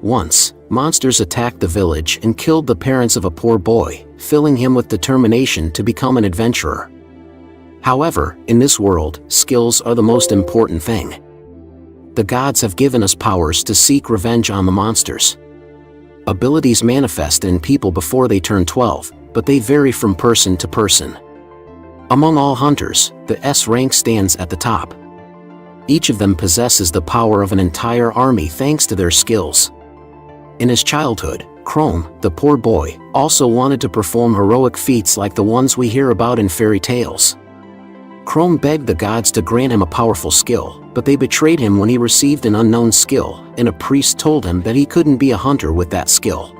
Once, monsters attacked the village and killed the parents of a poor boy, filling him with determination to become an adventurer. However, in this world, skills are the most important thing. The gods have given us powers to seek revenge on the monsters. Abilities manifest in people before they turn 12, but they vary from person to person. Among all hunters, the S rank stands at the top. Each of them possesses the power of an entire army thanks to their skills. In his childhood, Chrome, the poor boy, also wanted to perform heroic feats like the ones we hear about in fairy tales. Chrome begged the gods to grant him a powerful skill, but they betrayed him when he received an unknown skill, and a priest told him that he couldn't be a hunter with that skill.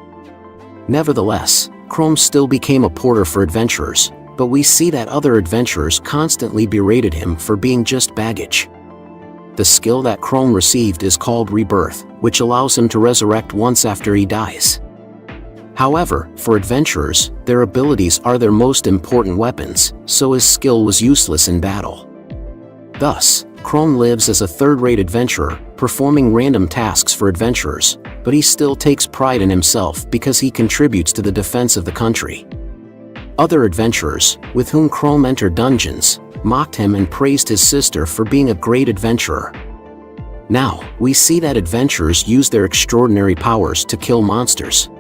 Nevertheless, Chrome still became a porter for adventurers, but we see that other adventurers constantly berated him for being just baggage. The skill that Chrome received is called Rebirth, which allows him to resurrect once after he dies. However, for adventurers, their abilities are their most important weapons, so his skill was useless in battle. Thus, Chrome lives as a third-rate adventurer, performing random tasks for adventurers, but he still takes pride in himself because he contributes to the defense of the country. Other adventurers, with whom Chrome entered dungeons, mocked him and praised his sister for being a great adventurer. Now, we see that adventurers use their extraordinary powers to kill monsters.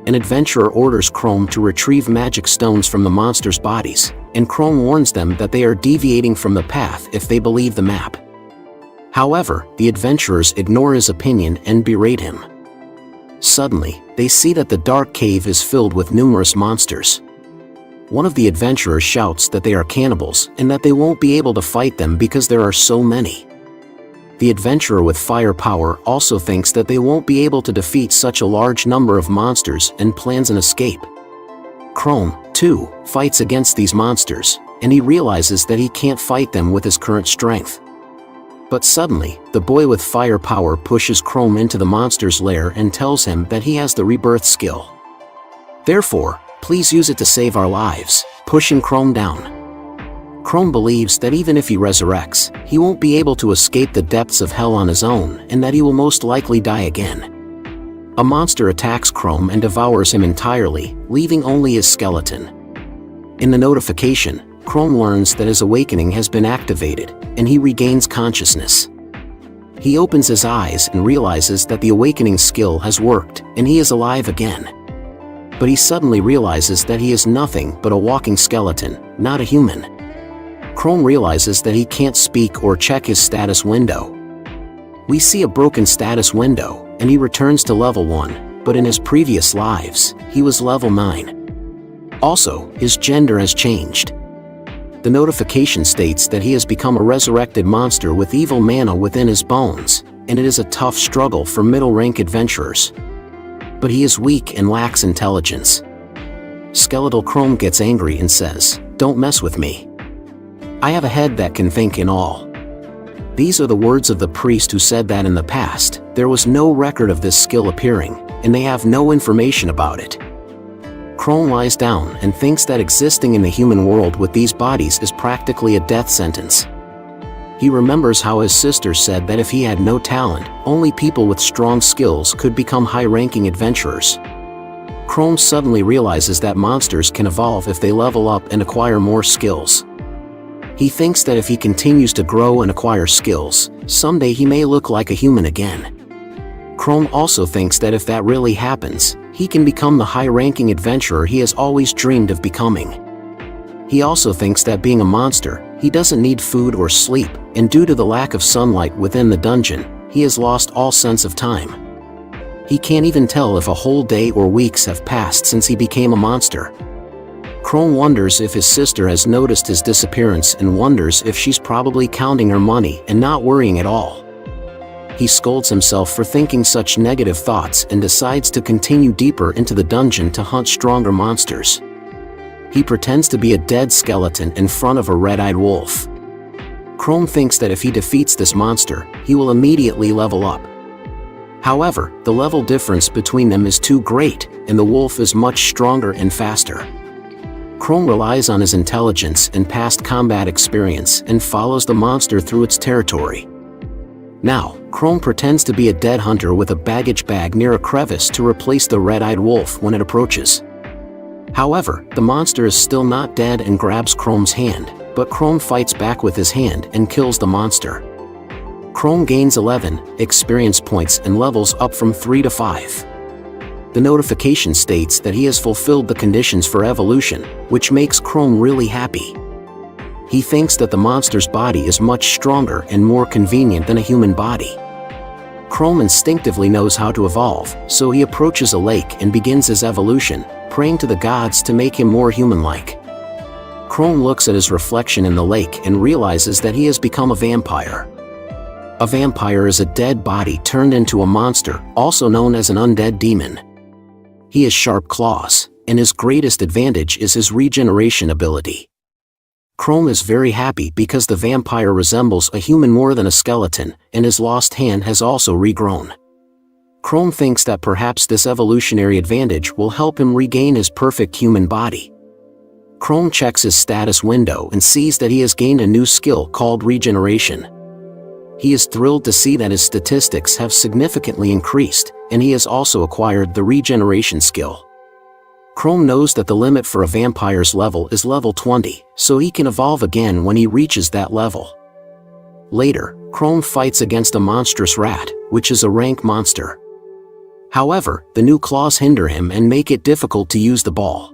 An adventurer orders Chrome to retrieve magic stones from the monsters' bodies, and Chrome warns them that they are deviating from the path if they believe the map. However, the adventurers ignore his opinion and berate him. Suddenly, they see that the dark cave is filled with numerous monsters. One of the adventurers shouts that they are cannibals and that they won't be able to fight them because there are so many. The adventurer with fire power also thinks that they won't be able to defeat such a large number of monsters and plans an escape. Chrome, too, fights against these monsters, and he realizes that he can't fight them with his current strength. But suddenly, the boy with fire power pushes Chrome into the monster's lair and tells him that he has the rebirth skill. Therefore, please use it to save our lives, pushing Chrome down. Chrome believes that even if he resurrects, he won't be able to escape the depths of hell on his own and that he will most likely die again. A monster attacks Chrome and devours him entirely, leaving only his skeleton. In the notification, Chrome learns that his awakening has been activated, and he regains consciousness. He opens his eyes and realizes that the awakening skill has worked, and he is alive again. But he suddenly realizes that he is nothing but a walking skeleton, not a human. Chrome realizes that he can't speak or check his status window. We see a broken status window, and he returns to level 1, but in his previous lives, he was level 9. Also, his gender has changed. The notification states that he has become a resurrected monster with evil mana within his bones, and it is a tough struggle for middle-rank adventurers. But he is weak and lacks intelligence. Skeletal Chrome gets angry and says, "Don't mess with me. I have a head that can think in all." These are the words of the priest who said that in the past, there was no record of this skill appearing, and they have no information about it. Chrome lies down and thinks that existing in the human world with these bodies is practically a death sentence. He remembers how his sister said that if he had no talent, only people with strong skills could become high-ranking adventurers. Chrome suddenly realizes that monsters can evolve if they level up and acquire more skills. He thinks that if he continues to grow and acquire skills, someday he may look like a human again. Chrome also thinks that if that really happens, he can become the high-ranking adventurer he has always dreamed of becoming. He also thinks that being a monster, he doesn't need food or sleep, and due to the lack of sunlight within the dungeon, he has lost all sense of time. He can't even tell if a whole day or weeks have passed since he became a monster. Chrome wonders if his sister has noticed his disappearance and wonders if she's probably counting her money and not worrying at all. He scolds himself for thinking such negative thoughts and decides to continue deeper into the dungeon to hunt stronger monsters. He pretends to be a dead skeleton in front of a red-eyed wolf. Chrome thinks that if he defeats this monster, he will immediately level up. However, the level difference between them is too great, and the wolf is much stronger and faster. Chrome relies on his intelligence and past combat experience and follows the monster through its territory. Now, Chrome pretends to be a dead hunter with a baggage bag near a crevice to replace the red-eyed wolf when it approaches. However, the monster is still not dead and grabs Chrome's hand, but Chrome fights back with his hand and kills the monster. Chrome gains 11 experience points and levels up from 3 to 5. The notification states that he has fulfilled the conditions for evolution, which makes Chrome really happy. He thinks that the monster's body is much stronger and more convenient than a human body. Chrome instinctively knows how to evolve, so he approaches a lake and begins his evolution, praying to the gods to make him more human-like. Chrome looks at his reflection in the lake and realizes that he has become a vampire. A vampire is a dead body turned into a monster, also known as an undead demon. He has sharp claws, and his greatest advantage is his regeneration ability. Chrome is very happy because the vampire resembles a human more than a skeleton, and his lost hand has also regrown. Chrome thinks that perhaps this evolutionary advantage will help him regain his perfect human body. Chrome checks his status window and sees that he has gained a new skill called regeneration. He is thrilled to see that his statistics have significantly increased, and he has also acquired the regeneration skill. Chrome knows that the limit for a vampire's level is level 20, so he can evolve again when he reaches that level. Later, Chrome fights against a monstrous rat, which is a rank monster. However, the new claws hinder him and make it difficult to use the ball.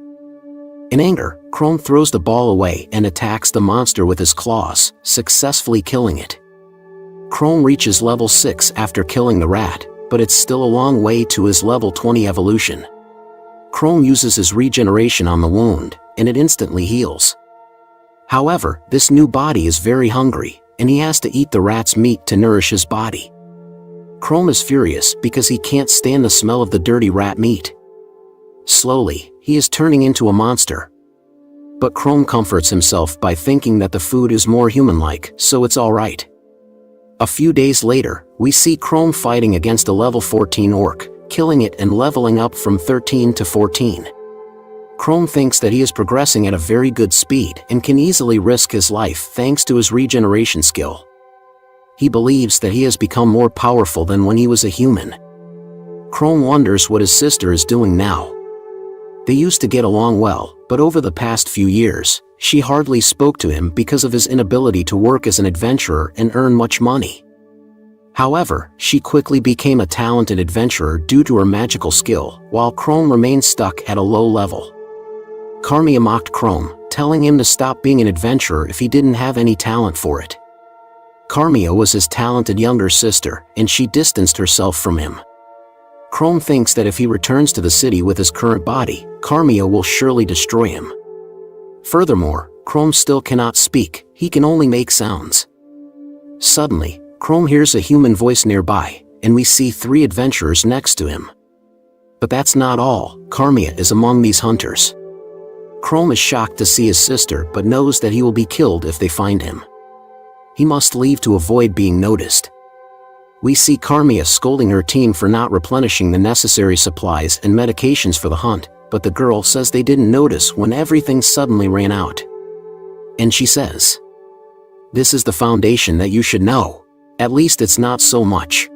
In anger, Chrome throws the ball away and attacks the monster with his claws, successfully killing it. Chrome reaches level 6 after killing the rat, but it's still a long way to his level 20 evolution. Chrome uses his regeneration on the wound, and it instantly heals. However, this new body is very hungry, and he has to eat the rat's meat to nourish his body. Chrome is furious because he can't stand the smell of the dirty rat meat. Slowly, he is turning into a monster. But Chrome comforts himself by thinking that the food is more human-like, so it's alright. A few days later, we see Chrome fighting against a level 14 orc, killing it and leveling up from 13 to 14. Chrome thinks that he is progressing at a very good speed and can easily risk his life thanks to his regeneration skill. He believes that he has become more powerful than when he was a human. Chrome wonders what his sister is doing now. They used to get along well, but over the past few years, she hardly spoke to him because of his inability to work as an adventurer and earn much money. However, she quickly became a talented adventurer due to her magical skill, while Chrome remained stuck at a low level. Carmia mocked Chrome, telling him to stop being an adventurer if he didn't have any talent for it. Carmia was his talented younger sister, and she distanced herself from him. Chrome thinks that if he returns to the city with his current body, Carmia will surely destroy him. Furthermore, Chrome still cannot speak, he can only make sounds. Suddenly, Chrome hears a human voice nearby, and we see 3 adventurers next to him. But that's not all, Carmia is among these hunters. Chrome is shocked to see his sister but knows that he will be killed if they find him. He must leave to avoid being noticed. We see Carmia scolding her team for not replenishing the necessary supplies and medications for the hunt, but the girl says they didn't notice when everything suddenly ran out. And she says, "This is the foundation that you should know. At least it's not so much."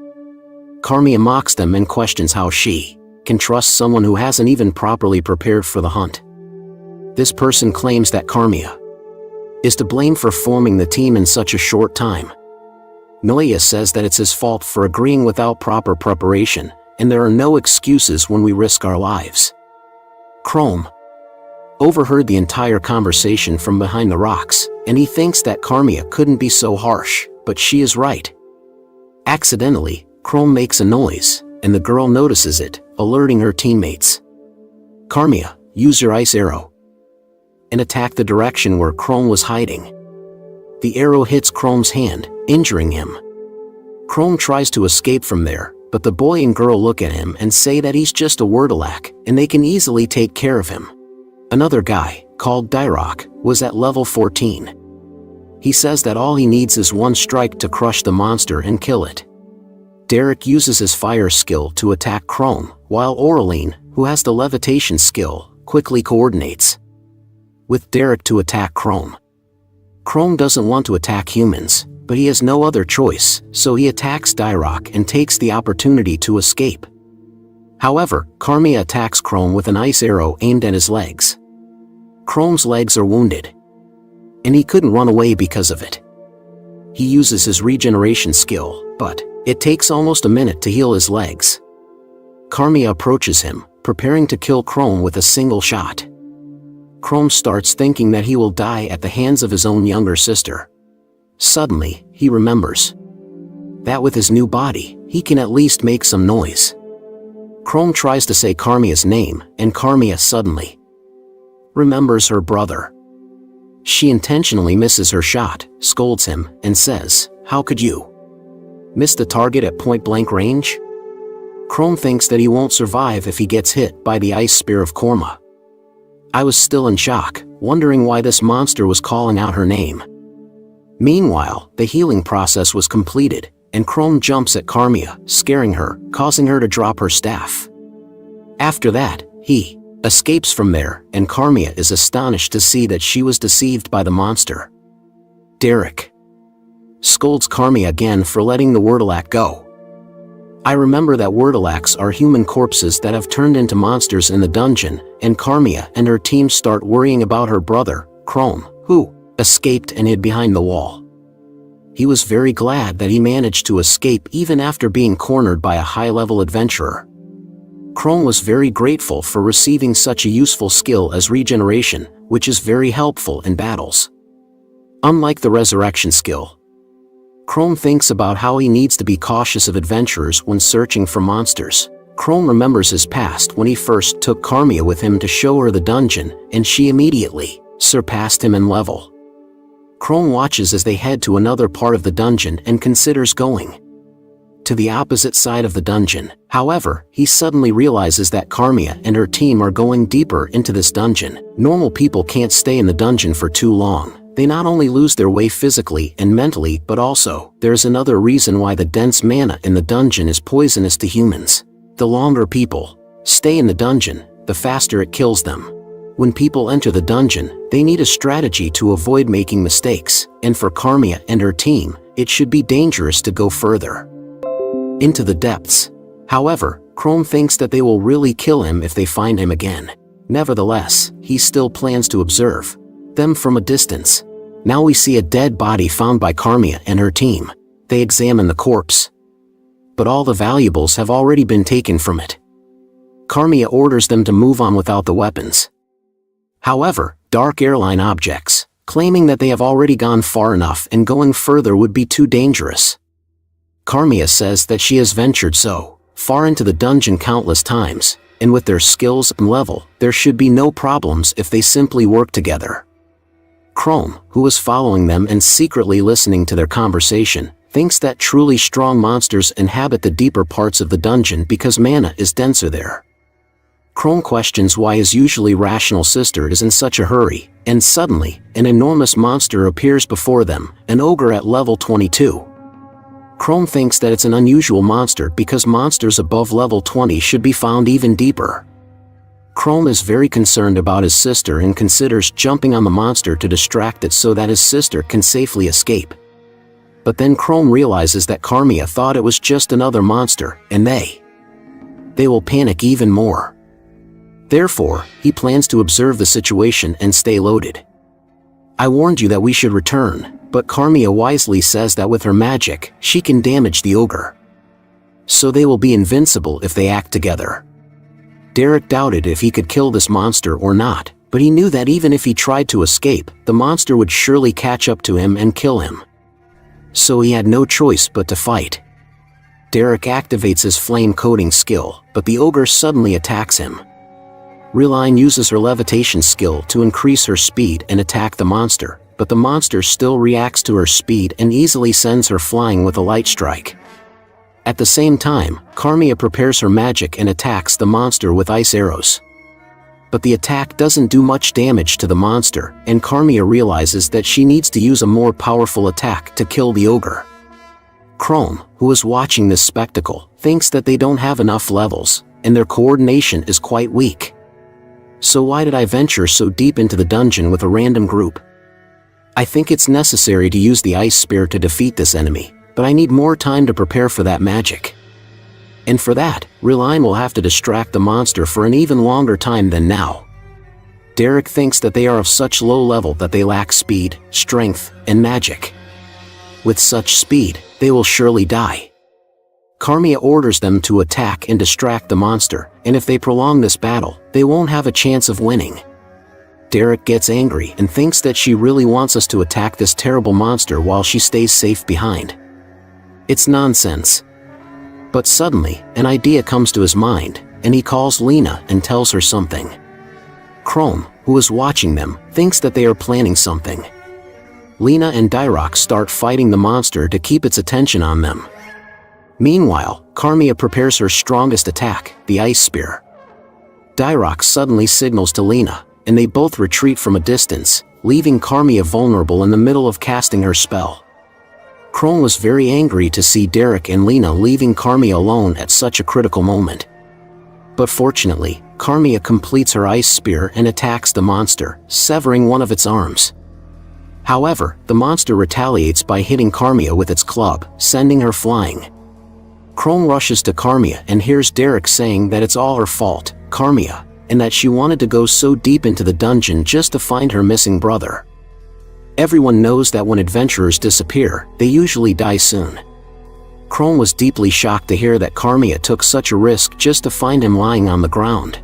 Carmia mocks them and questions how she can trust someone who hasn't even properly prepared for the hunt. This person claims that Carmia is to blame for forming the team in such a short time. Noia says that it's his fault for agreeing without proper preparation, and there are no excuses when we risk our lives. Chrome overheard the entire conversation from behind the rocks, and he thinks that Carmia couldn't be so harsh, but she is right. Accidentally, Chrome makes a noise, and the girl notices it, alerting her teammates. "Carmia, use your ice arrow and attack the direction where Chrome was hiding." The arrow hits Chrome's hand, injuring him. Chrome tries to escape from there, but the boy and girl look at him and say that he's just a wordalac, and they can easily take care of him. Another guy, called Dyrok, was at level 14. He says that all he needs is one strike to crush the monster and kill it. Derek uses his fire skill to attack Chrome, while Oraline, who has the levitation skill, quickly coordinates with Derek to attack Chrome. Chrome doesn't want to attack humans, but he has no other choice, so he attacks Dyrock and takes the opportunity to escape. However, Carmia attacks Chrome with an ice arrow aimed at his legs. Chrome's legs are wounded, and he couldn't run away because of it. He uses his regeneration skill, but it takes almost a minute to heal his legs. Carmia approaches him, preparing to kill Chrome with a single shot. Chrome starts thinking that he will die at the hands of his own younger sister. Suddenly, he remembers that with his new body, he can at least make some noise. Chrome tries to say Carmia's name, and Carmia suddenly remembers her brother. She intentionally misses her shot, scolds him, and says, "How could you miss the target at point-blank range?" Chrome thinks that he won't survive if he gets hit by the ice spear of Korma. I was still in shock, wondering why this monster was calling out her name. Meanwhile, the healing process was completed, and Chrome jumps at Carmia, scaring her, causing her to drop her staff. After that, he escapes from there, and Carmia is astonished to see that she was deceived by the monster. Derek scolds Carmia again for letting the Wordalac go. I remember that Wordalacs are human corpses that have turned into monsters in the dungeon, and Carmia and her team start worrying about her brother, Chrome, who escaped and hid behind the wall. He was very glad that he managed to escape even after being cornered by a high-level adventurer. Chrome was very grateful for receiving such a useful skill as regeneration, which is very helpful in battles. Unlike the resurrection skill, Chrome thinks about how he needs to be cautious of adventurers when searching for monsters. Chrome remembers his past when he first took Carmia with him to show her the dungeon, and she immediately surpassed him in level. Chrome watches as they head to another part of the dungeon and considers going to the opposite side of the dungeon. However, he suddenly realizes that Carmia and her team are going deeper into this dungeon. Normal people can't stay in the dungeon for too long. They not only lose their way physically and mentally, but also, there's another reason why the dense mana in the dungeon is poisonous to humans. The longer people stay in the dungeon, the faster it kills them. When people enter the dungeon, they need a strategy to avoid making mistakes, and for Carmia and her team, it should be dangerous to go further into the depths. However, Chrome thinks that they will really kill him if they find him again. Nevertheless, he still plans to observe them from a distance. Now we see a dead body found by Carmia and her team. They examine the corpse, but all the valuables have already been taken from it. Carmia orders them to move on without the weapons. However, Dark Airline objects, claiming that they have already gone far enough and going further would be too dangerous. Carmia says that she has ventured so far into the dungeon countless times, and with their skills and level, there should be no problems if they simply work together. Chrome, who was following them and secretly listening to their conversation, thinks that truly strong monsters inhabit the deeper parts of the dungeon because mana is denser there. Chrome questions why his usually rational sister is in such a hurry, and suddenly, an enormous monster appears before them, an ogre at level 22. Chrome thinks that it's an unusual monster because monsters above level 20 should be found even deeper. Chrome is very concerned about his sister and considers jumping on the monster to distract it so that his sister can safely escape. But then Chrome realizes that Carmia thought it was just another monster, and they will panic even more. Therefore, he plans to observe the situation and stay loaded. I warned you that we should return, but Carmia wisely says that with her magic, she can damage the ogre. So they will be invincible if they act together. Derek doubted if he could kill this monster or not, but he knew that even if he tried to escape, the monster would surely catch up to him and kill him. So he had no choice but to fight. Derek activates his flame coating skill, but the ogre suddenly attacks him. Reline uses her levitation skill to increase her speed and attack the monster, but the monster still reacts to her speed and easily sends her flying with a light strike. At the same time, Carmia prepares her magic and attacks the monster with ice arrows. But the attack doesn't do much damage to the monster, and Carmia realizes that she needs to use a more powerful attack to kill the ogre. Chrome, who is watching this spectacle, thinks that they don't have enough levels, and their coordination is quite weak. So why did I venture so deep into the dungeon with a random group? I think it's necessary to use the ice spear to defeat this enemy, but I need more time to prepare for that magic. And for that, Reline will have to distract the monster for an even longer time than now. Derek thinks that they are of such low level that they lack speed, strength, and magic. With such speed, they will surely die. Carmia orders them to attack and distract the monster, and if they prolong this battle, they won't have a chance of winning. Derek gets angry and thinks that she really wants us to attack this terrible monster while she stays safe behind. It's nonsense. But suddenly, an idea comes to his mind, and he calls Lena and tells her something. Chrome, who is watching them, thinks that they are planning something. Lena and Dyrock start fighting the monster to keep its attention on them. Meanwhile, Carmia prepares her strongest attack, the ice spear. Dyrock suddenly signals to Lena, and they both retreat from a distance, leaving Carmia vulnerable in the middle of casting her spell. Chrome was very angry to see Derek and Lena leaving Carmia alone at such a critical moment. But fortunately, Carmia completes her ice spear and attacks the monster, severing one of its arms. However, the monster retaliates by hitting Carmia with its club, sending her flying. Chrome rushes to Carmia and hears Derek saying that it's all her fault, Carmia, and that she wanted to go so deep into the dungeon just to find her missing brother. Everyone knows that when adventurers disappear, they usually die soon. Chrome was deeply shocked to hear that Carmia took such a risk just to find him lying on the ground.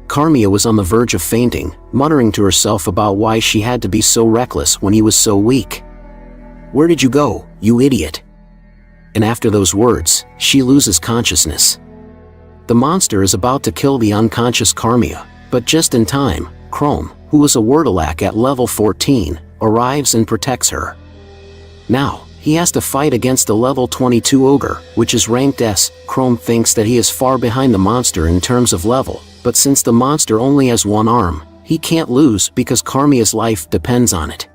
Carmia was on the verge of fainting, muttering to herself about why she had to be so reckless when he was so weak. "Where did you go, you idiot?" And after those words, she loses consciousness. The monster is about to kill the unconscious Carmia, but just in time, Chrome, who was a Wordalac at level 14, arrives and protects her. Now, he has to fight against a level 22 ogre, which is ranked S. Chrome thinks that he is far behind the monster in terms of level, but since the monster only has one arm, he can't lose because Carmia's life depends on it.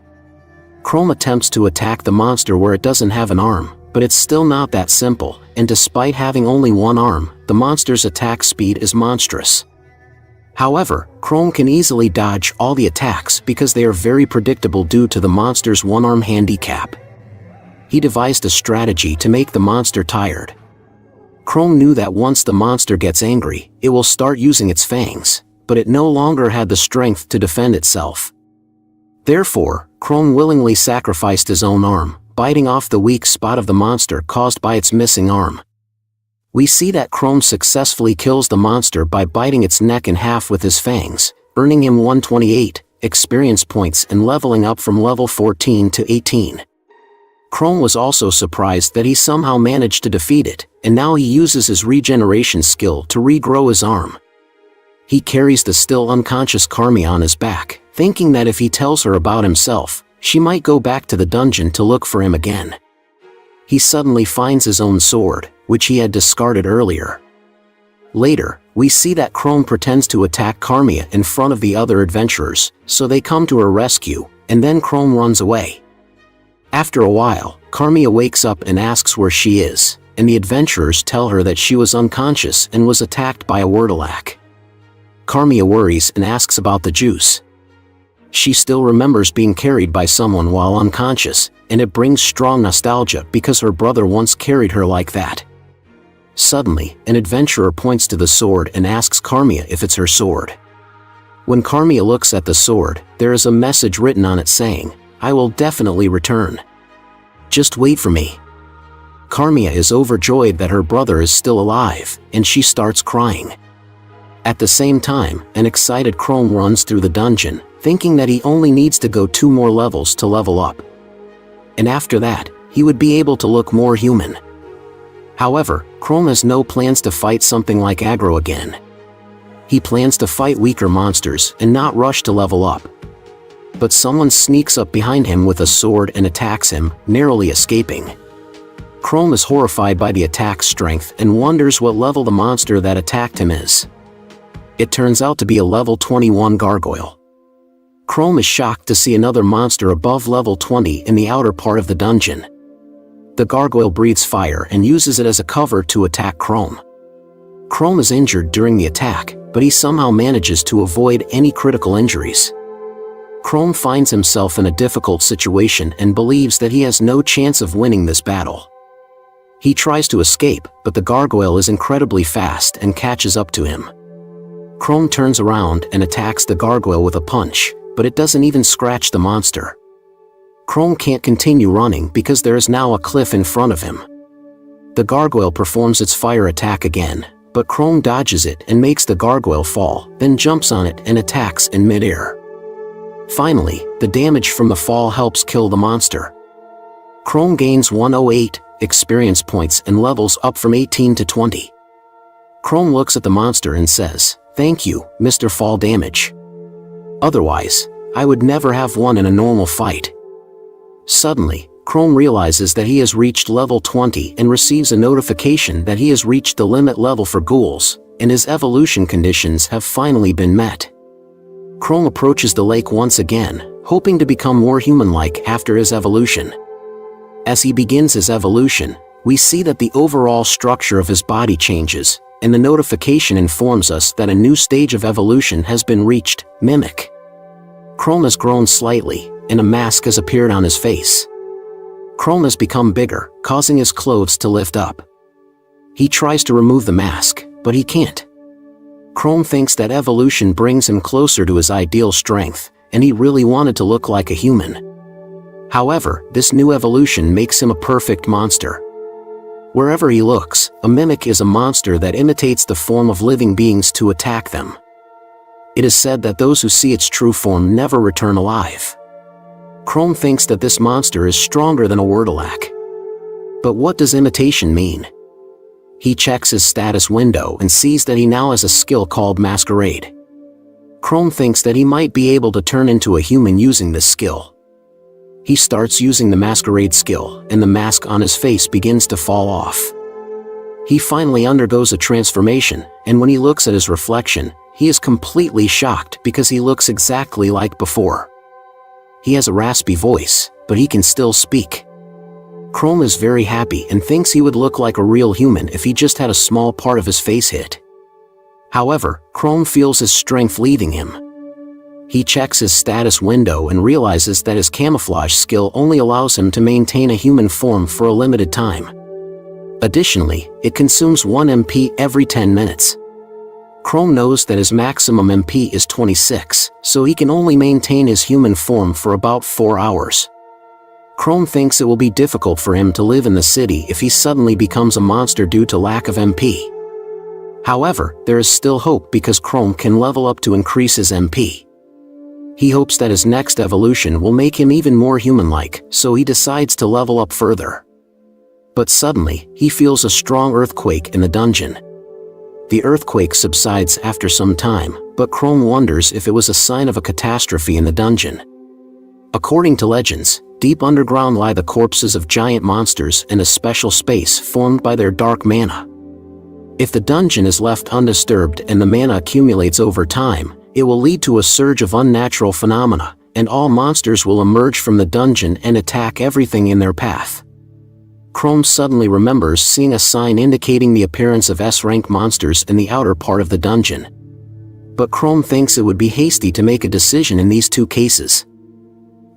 Chrome attempts to attack the monster where it doesn't have an arm, but it's still not that simple, and despite having only one arm, the monster's attack speed is monstrous. However, Chrome can easily dodge all the attacks because they are very predictable due to the monster's one-arm handicap. He devised a strategy to make the monster tired. Chrome knew that once the monster gets angry, it will start using its fangs, but it no longer had the strength to defend itself. Therefore, Chrome willingly sacrificed his own arm, biting off the weak spot of the monster caused by its missing arm. We see that Chrome successfully kills the monster by biting its neck in half with his fangs, earning him 128 experience points and leveling up from level 14 to 18. Chrome was also surprised that he somehow managed to defeat it, and now he uses his regeneration skill to regrow his arm. He carries the still unconscious Carmia on his back, thinking that if he tells her about himself, she might go back to the dungeon to look for him again. He suddenly finds his own sword, which he had discarded earlier. Later, we see that Chrome pretends to attack Carmia in front of the other adventurers, so they come to her rescue, and then Chrome runs away. After a while, Carmia wakes up and asks where she is, and the adventurers tell her that she was unconscious and was attacked by a Wordalac. Carmia worries and asks about the juice. She still remembers being carried by someone while unconscious, and it brings strong nostalgia because her brother once carried her like that. Suddenly, an adventurer points to the sword and asks Carmia if it's her sword. When Carmia looks at the sword, there is a message written on it saying, "I will definitely return. Just wait for me." Carmia is overjoyed that her brother is still alive, and she starts crying. At the same time, an excited Chrome runs through the dungeon, thinking that he only needs to go 2 more levels to level up. And after that, he would be able to look more human. However, Chrome has no plans to fight something like aggro again. He plans to fight weaker monsters and not rush to level up. But someone sneaks up behind him with a sword and attacks him, narrowly escaping. Chrome is horrified by the attack's strength and wonders what level the monster that attacked him is. It turns out to be a level 21 gargoyle. Chrome is shocked to see another monster above level 20 in the outer part of the dungeon. The gargoyle breathes fire and uses it as a cover to attack Chrome. Chrome is injured during the attack, but he somehow manages to avoid any critical injuries. Chrome finds himself in a difficult situation and believes that he has no chance of winning this battle. He tries to escape, but the gargoyle is incredibly fast and catches up to him. Chrome turns around and attacks the gargoyle with a punch, but it doesn't even scratch the monster. Chrome can't continue running because there is now a cliff in front of him. The gargoyle performs its fire attack again, but Chrome dodges it and makes the gargoyle fall, then jumps on it and attacks in midair. Finally, the damage from the fall helps kill the monster. Chrome gains 108 experience points and levels up from 18 to 20. Chrome looks at the monster and says, "Thank you, Mr. Fall Damage. Otherwise, I would never have won in a normal fight." Suddenly, Chrome realizes that he has reached level 20 and receives a notification that he has reached the limit level for ghouls, and his evolution conditions have finally been met. Chrome approaches the lake once again, hoping to become more human-like after his evolution. As he begins his evolution, we see that the overall structure of his body changes, and the notification informs us that a new stage of evolution has been reached, Mimic. Chrome has grown slightly, and a mask has appeared on his face. Chrome has become bigger, causing his clothes to lift up. He tries to remove the mask, but he can't. Chrome thinks that evolution brings him closer to his ideal strength, and he really wanted to look like a human. However, this new evolution makes him a perfect monster. Wherever he looks, a mimic is a monster that imitates the form of living beings to attack them. It is said that those who see its true form never return alive. Chrome thinks that this monster is stronger than a Wordalak. But what does imitation mean? He checks his status window and sees that he now has a skill called Masquerade. Chrome thinks that he might be able to turn into a human using this skill. He starts using the Masquerade skill, and the mask on his face begins to fall off. He finally undergoes a transformation, and when he looks at his reflection, he is completely shocked because he looks exactly like before. He has a raspy voice, but he can still speak. Chrome is very happy and thinks he would look like a real human if he just had a small part of his face hit. However, Chrome feels his strength leaving him. He checks his status window and realizes that his camouflage skill only allows him to maintain a human form for a limited time. Additionally, it consumes 1 MP every 10 minutes. Chrome knows that his maximum MP is 26, so he can only maintain his human form for about 4 hours. Chrome thinks it will be difficult for him to live in the city if he suddenly becomes a monster due to lack of MP. However, there is still hope because Chrome can level up to increase his MP. He hopes that his next evolution will make him even more human-like, so he decides to level up further. But suddenly, he feels a strong earthquake in the dungeon. The earthquake subsides after some time, but Chrome wonders if it was a sign of a catastrophe in the dungeon. According to legends, deep underground lie the corpses of giant monsters in a special space formed by their dark mana. If the dungeon is left undisturbed and the mana accumulates over time, it will lead to a surge of unnatural phenomena, and all monsters will emerge from the dungeon and attack everything in their path. Chrome suddenly remembers seeing a sign indicating the appearance of S-rank monsters in the outer part of the dungeon. But Chrome thinks it would be hasty to make a decision in these two cases.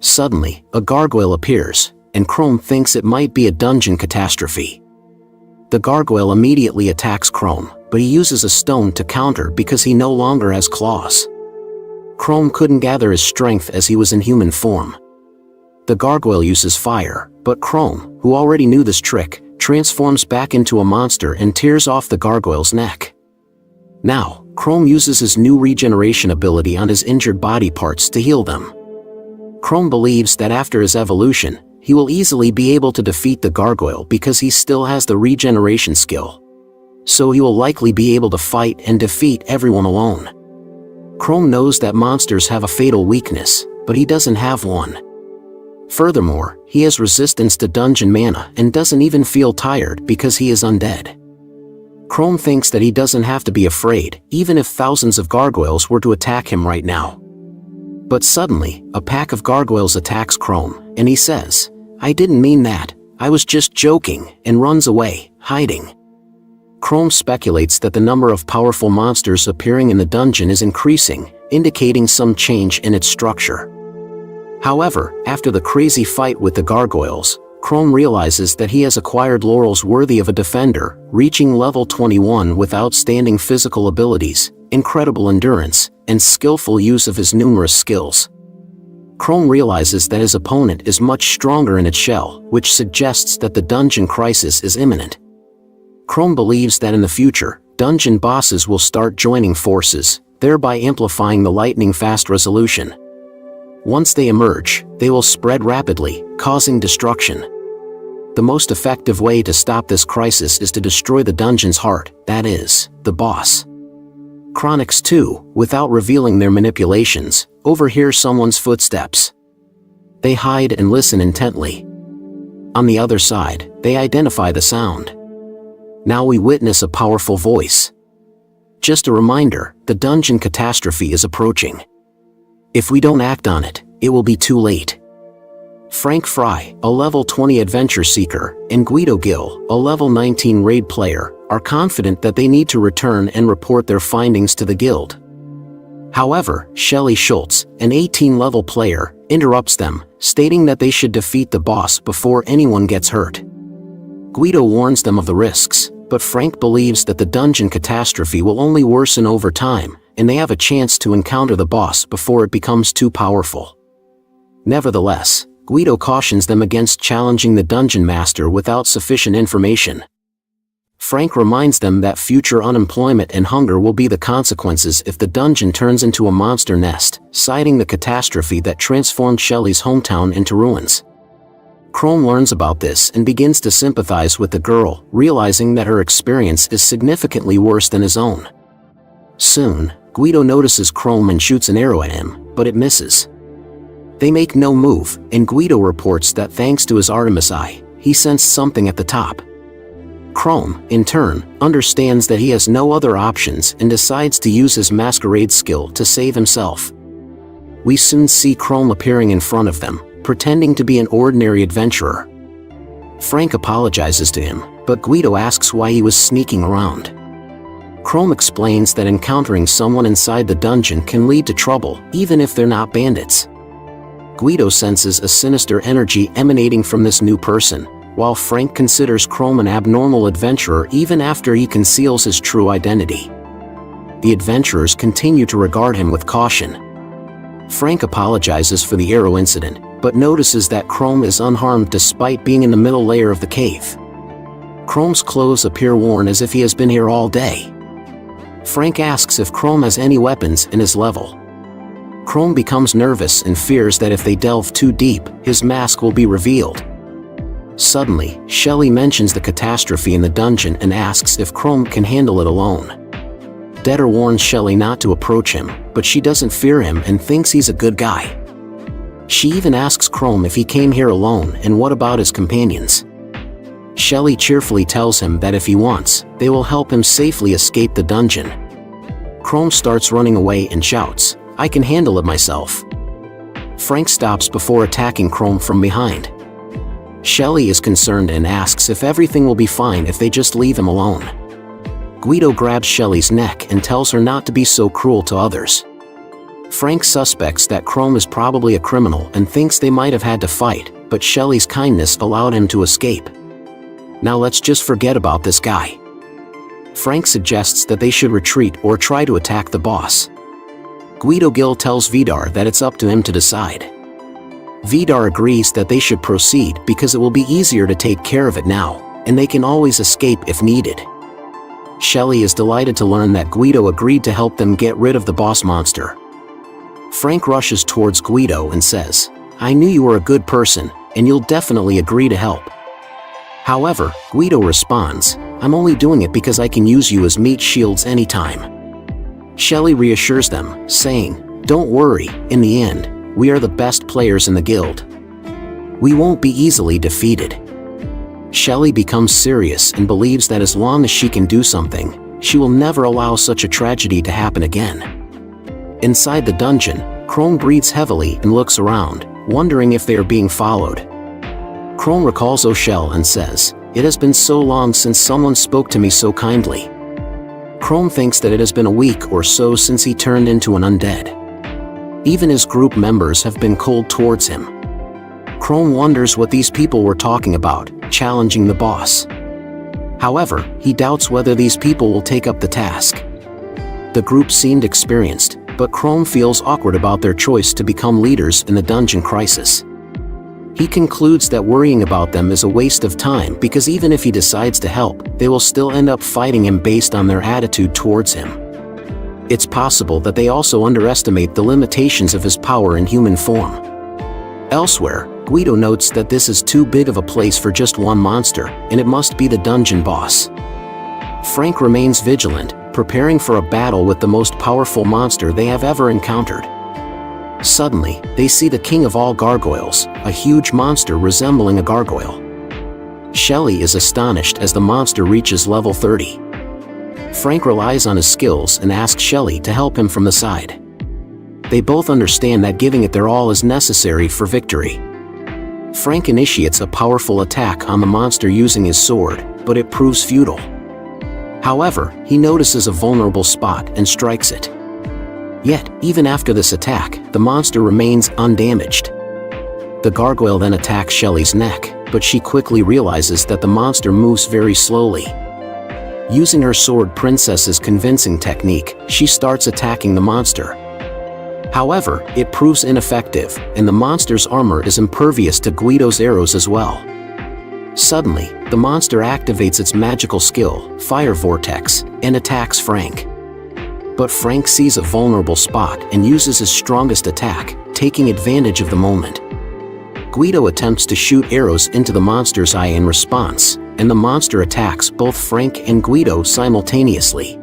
Suddenly, a gargoyle appears, and Chrome thinks it might be a dungeon catastrophe. The gargoyle immediately attacks Chrome, but he uses a stone to counter because he no longer has claws. Chrome couldn't gather his strength as he was in human form. The gargoyle uses fire, but Chrome, who already knew this trick, transforms back into a monster and tears off the gargoyle's neck. Now, Chrome uses his new regeneration ability on his injured body parts to heal them. Chrome believes that after his evolution, he will easily be able to defeat the gargoyle because he still has the regeneration skill. So he will likely be able to fight and defeat everyone alone. Chrome knows that monsters have a fatal weakness, but he doesn't have one. Furthermore, he has resistance to dungeon mana and doesn't even feel tired because he is undead. Chrome thinks that he doesn't have to be afraid, even if thousands of gargoyles were to attack him right now. But suddenly, a pack of gargoyles attacks Chrome, and he says, "I didn't mean that, I was just joking," and runs away, hiding. Chrome speculates that the number of powerful monsters appearing in the dungeon is increasing, indicating some change in its structure. However, after the crazy fight with the gargoyles, Chrome realizes that he has acquired laurels worthy of a defender, reaching level 21 with outstanding physical abilities, incredible endurance, and skillful use of his numerous skills. Chrome realizes that his opponent is much stronger in its shell, which suggests that the dungeon crisis is imminent. Chrome believes that in the future, dungeon bosses will start joining forces, thereby amplifying the lightning-fast resolution. Once they emerge, they will spread rapidly, causing destruction. The most effective way to stop this crisis is to destroy the dungeon's heart, that is, the boss. Chronix 2, without revealing their manipulations, overhear someone's footsteps. They hide and listen intently. On the other side, they identify the sound. Now we witness a powerful voice. Just a reminder, the dungeon catastrophe is approaching. If we don't act on it, it will be too late. Frank Fry, a level 20 adventure seeker, and Guido Gill, a level 19 raid player, are confident that they need to return and report their findings to the guild. However, Shelley Schultz, an 18-level player, interrupts them, stating that they should defeat the boss before anyone gets hurt. Guido warns them of the risks, but Frank believes that the dungeon catastrophe will only worsen over time, and they have a chance to encounter the boss before it becomes too powerful. Nevertheless, Guido cautions them against challenging the dungeon master without sufficient information. Frank reminds them that future unemployment and hunger will be the consequences if the dungeon turns into a monster nest, citing the catastrophe that transformed Shelley's hometown into ruins. Chrome learns about this and begins to sympathize with the girl, realizing that her experience is significantly worse than his own. Soon, Guido notices Chrome and shoots an arrow at him, but it misses. They make no move, and Guido reports that thanks to his Artemis Eye, he sensed something at the top. Chrome, in turn, understands that he has no other options and decides to use his masquerade skill to save himself. We soon see Chrome appearing in front of them, pretending to be an ordinary adventurer. Frank apologizes to him, but Guido asks why he was sneaking around. Chrome explains that encountering someone inside the dungeon can lead to trouble, even if they're not bandits. Guido senses a sinister energy emanating from this new person, while Frank considers Chrome an abnormal adventurer even after he conceals his true identity. The adventurers continue to regard him with caution. Frank apologizes for the arrow incident, but notices that Chrome is unharmed despite being in the middle layer of the cave. Chrome's clothes appear worn as if he has been here all day. Frank asks if Chrome has any weapons in his level. Chrome becomes nervous and fears that if they delve too deep, his mask will be revealed. Suddenly, Shelley mentions the catastrophe in the dungeon and asks if Chrome can handle it alone. Detter warns Shelley not to approach him, but she doesn't fear him and thinks he's a good guy. She even asks Chrome if he came here alone and what about his companions. Shelley cheerfully tells him that if he wants, they will help him safely escape the dungeon. Chrome starts running away and shouts, "I can handle it myself." Frank stops before attacking Chrome from behind. Shelley is concerned and asks if everything will be fine if they just leave him alone. Guido grabs Shelley's neck and tells her not to be so cruel to others. Frank suspects that Chrome is probably a criminal and thinks they might have had to fight, but Shelley's kindness allowed him to escape. Now let's just forget about this guy. Frank suggests that they should retreat or try to attack the boss. Guido Gill tells Vidar that it's up to him to decide. Vidar agrees that they should proceed because it will be easier to take care of it now, and they can always escape if needed. Shelley is delighted to learn that Guido agreed to help them get rid of the boss monster. Frank rushes towards Guido and says, "I knew you were a good person, and you'll definitely agree to help." However, Guido responds, "I'm only doing it because I can use you as meat shields anytime." Shelley reassures them, saying, "Don't worry, in the end, we are the best players in the guild. We won't be easily defeated." Shelley becomes serious and believes that as long as she can do something, she will never allow such a tragedy to happen again. Inside the dungeon, Chrome breathes heavily and looks around, wondering if they are being followed. Chrome recalls O'Shell and says, "It has been so long since someone spoke to me so kindly." Chrome thinks that it has been a week or so since he turned into an undead. Even his group members have been cold towards him. Chrome wonders what these people were talking about, challenging the boss. However, he doubts whether these people will take up the task. The group seemed experienced, but Chrome feels awkward about their choice to become leaders in the dungeon crisis. He concludes that worrying about them is a waste of time because even if he decides to help, they will still end up fighting him based on their attitude towards him. It's possible that they also underestimate the limitations of his power in human form. Elsewhere, Guido notes that this is too big of a place for just one monster, and it must be the dungeon boss. Frank remains vigilant, preparing for a battle with the most powerful monster they have ever encountered. Suddenly, they see the king of all gargoyles, a huge monster resembling a gargoyle. Shelley is astonished as the monster reaches level 30. Frank relies on his skills and asks Shelley to help him from the side. They both understand that giving it their all is necessary for victory. Frank initiates a powerful attack on the monster using his sword, but it proves futile. However, he notices a vulnerable spot and strikes it. Yet, even after this attack, the monster remains undamaged. The gargoyle then attacks Shelley's neck, but she quickly realizes that the monster moves very slowly. Using her sword Princess's convincing technique, she starts attacking the monster. However, it proves ineffective, and the monster's armor is impervious to Guido's arrows as well. Suddenly, the monster activates its magical skill, Fire Vortex, and attacks Frank. But Frank sees a vulnerable spot and uses his strongest attack, taking advantage of the moment. Guido attempts to shoot arrows into the monster's eye in response, and the monster attacks both Frank and Guido simultaneously.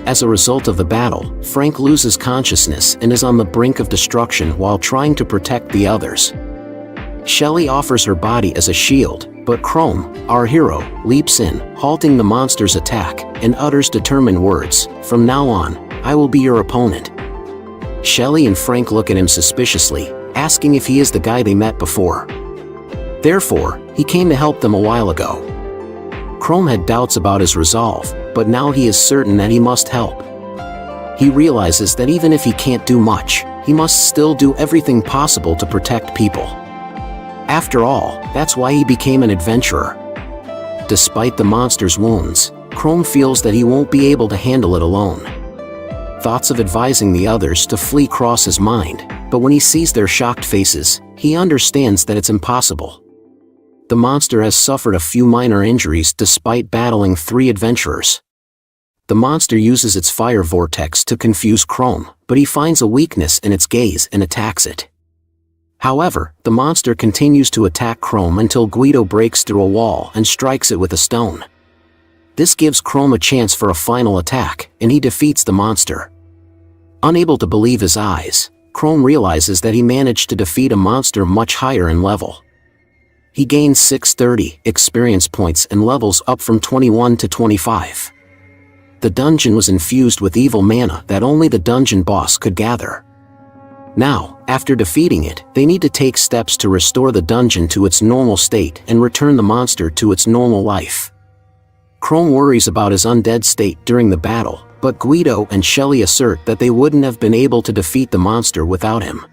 As a result of the battle, Frank loses consciousness and is on the brink of destruction while trying to protect the others. Shelley offers her body as a shield, but Chrome, our hero, leaps in, halting the monster's attack, and utters determined words, "From now on, I will be your opponent." Shelley and Frank look at him suspiciously, asking if he is the guy they met before. Therefore, he came to help them a while ago. Chrome had doubts about his resolve, but now he is certain that he must help. He realizes that even if he can't do much, he must still do everything possible to protect people. After all, that's why he became an adventurer. Despite the monster's wounds, Chrome feels that he won't be able to handle it alone. Thoughts of advising the others to flee cross his mind, but when he sees their shocked faces, he understands that it's impossible. The monster has suffered a few minor injuries despite battling 3 adventurers. The monster uses its fire vortex to confuse Chrome, but he finds a weakness in its gaze and attacks it. However, the monster continues to attack Chrome until Guido breaks through a wall and strikes it with a stone. This gives Chrome a chance for a final attack, and he defeats the monster. Unable to believe his eyes, Chrome realizes that he managed to defeat a monster much higher in level. He gains 630 experience points and levels up from 21 to 25. The dungeon was infused with evil mana that only the dungeon boss could gather. Now, after defeating it, they need to take steps to restore the dungeon to its normal state and return the monster to its normal life. Chrome worries about his undead state during the battle, but Guido and Shelley assert that they wouldn't have been able to defeat the monster without him.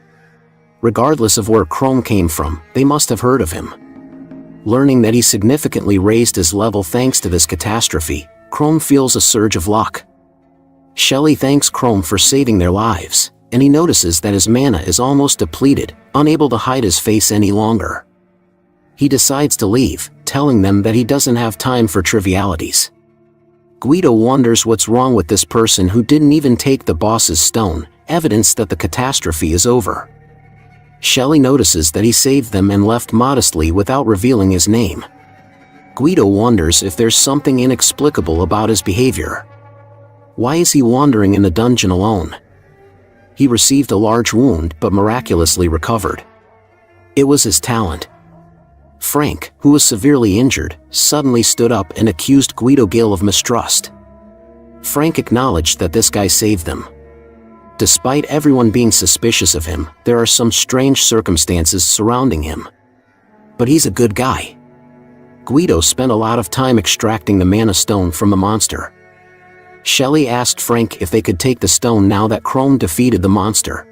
Regardless of where Chrome came from, they must have heard of him. Learning that he significantly raised his level thanks to this catastrophe, Chrome feels a surge of luck. Shelley thanks Chrome for saving their lives, and he notices that his mana is almost depleted, unable to hide his face any longer. He decides to leave, telling them that he doesn't have time for trivialities. Guido wonders what's wrong with this person who didn't even take the boss's stone, evidence that the catastrophe is over. Shelley notices that he saved them and left modestly without revealing his name. Guido wonders if there's something inexplicable about his behavior. Why is he wandering in the dungeon alone? He received a large wound but miraculously recovered. It was his talent. Frank, who was severely injured, suddenly stood up and accused Guido Gill of mistrust. Frank acknowledged that this guy saved them. Despite everyone being suspicious of him, there are some strange circumstances surrounding him. But he's a good guy. Guido spent a lot of time extracting the mana stone from the monster. Shelley asked Frank if they could take the stone now that Chrome defeated the monster.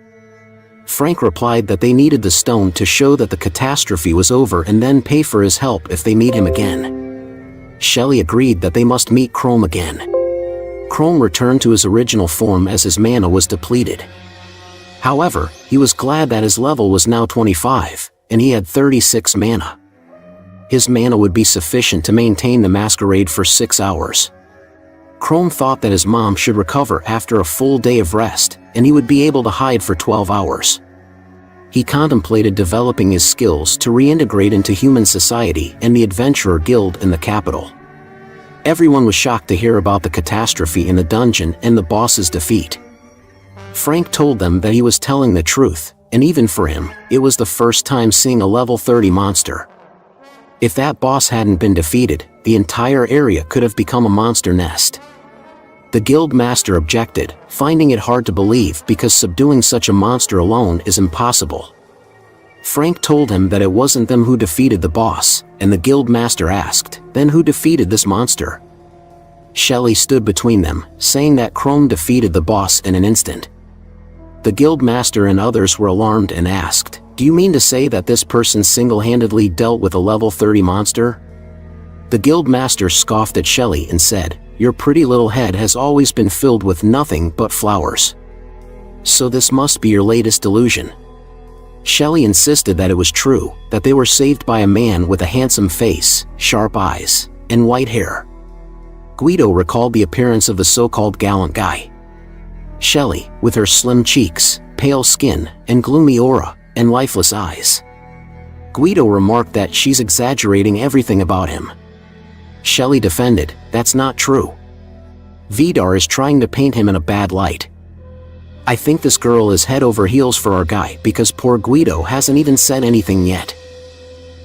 Frank replied that they needed the stone to show that the catastrophe was over and then pay for his help if they meet him again. Shelley agreed that they must meet Chrome again. Chrome returned to his original form as his mana was depleted. However, he was glad that his level was now 25, and he had 36 mana. His mana would be sufficient to maintain the masquerade for 6 hours. Chrome thought that his mom should recover after a full day of rest, and he would be able to hide for 12 hours. He contemplated developing his skills to reintegrate into human society and the Adventurer Guild in the capital. Everyone was shocked to hear about the catastrophe in the dungeon and the boss's defeat. Frank told them that he was telling the truth, and even for him, it was the first time seeing a level 30 monster. If that boss hadn't been defeated, the entire area could have become a monster nest. The guild master objected, finding it hard to believe because subduing such a monster alone is impossible. Frank told him that it wasn't them who defeated the boss, and the guild master asked, "Then who defeated this monster?" Shelley stood between them, saying that Chrome defeated the boss in an instant. The guild master and others were alarmed and asked, "Do you mean to say that this person single-handedly dealt with a level 30 monster?" The guild master scoffed at Shelley and said, "Your pretty little head has always been filled with nothing but flowers. So this must be your latest delusion." Shelley insisted that it was true, that they were saved by a man with a handsome face, sharp eyes, and white hair. Guido recalled the appearance of the so-called gallant guy. Shelley, with her slim cheeks, pale skin, and gloomy aura, and lifeless eyes. Guido remarked that she's exaggerating everything about him. Shelley defended, "That's not true. Vidar is trying to paint him in a bad light. I think this girl is head over heels for our guy because poor Guido hasn't even said anything yet.